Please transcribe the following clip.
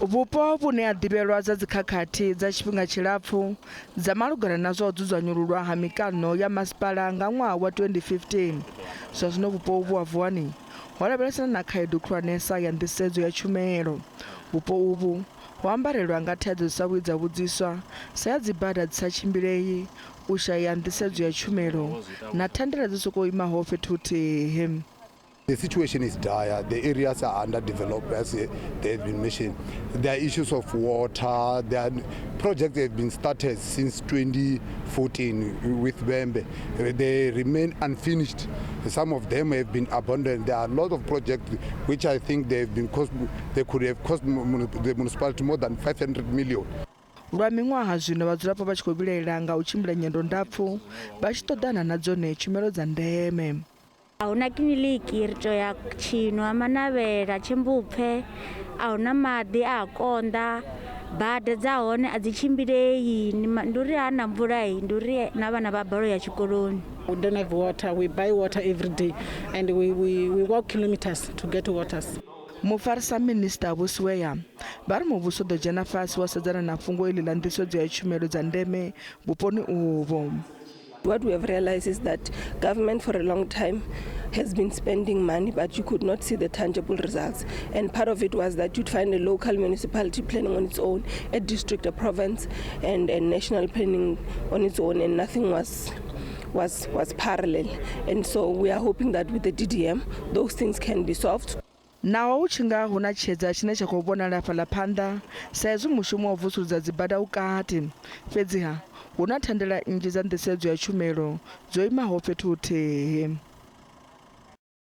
Vhupo vhune ha ḓivhelwa dza dzikhakhathi dza tshifhinga tshilapfu dza malugana na zwa u dzudzanyululwa ha mikano ya masipala nga ṅwaha wa 2015 zwa zwino vhupo uvhu ha Vuwani ho lavhelesana na khaedu khulwanesa ya ndisedzo ya tshumelo. Vhupo uvhu ho ambarelwa nga thaidzo dzi sa vhuyi dza vhudziswa sa ya dzibada dzi sa tshimbilei, u shaya ndisedzo ya tshumelo na thandela dzi sokou imaho fhethu huthihi. The situation is dire. The areas are underdeveloped, as they have been mentioned. There are issues of water. There are projects that have been started since 2014 with Vho-Thembi. They remain unfinished. Some of them have been abandoned. There are a lot of projects which I think they could have cost the municipality more than 500 million. Lwa miṅwaha zwino vhadzulapo vha tshi khou vhilaela nga u tshimbila nyendo ndapfu vha tshi ṱoḓana na dzone tshumelo dza ndeme. Ahuna kiḽiniki ri tou ya tshino ha Manavhela Tshembupfe, ahuna maḓi a konḓa, bada dza hone a dzi tshimbilei, ndi uri hana mvula ndi uri na vhana vha balo ya tshikoloni. We don't have water. We buy water every day and we walk kilometers to get water. Mufarisa minista Vho-Siweya vhari muvhuso ḓo dzhena fhasi wa sedzana na fhungo iḽi ḽa ndisedzo ya tshumelo dza ndeme vhuponi uvho. What we have realized is that government for a long time has been spending money, but you could not see the tangible results. And part of it was that you'd find a local municipality planning on its own, a district, a province, and a national planning on its own, and nothing was parallel. And so we are hoping that with the DDM, those things can be solved. Naho hu tshi nga hu na tshedza tshine tsha khou vhonala fhaḽa phanḓa sa ezwi mushumo wa u vusuludza dzibada u kati, fhedziha hu na thandela nnzhi dza nḓisedzo ya tshumelo dzo imaho fhethu huthihi.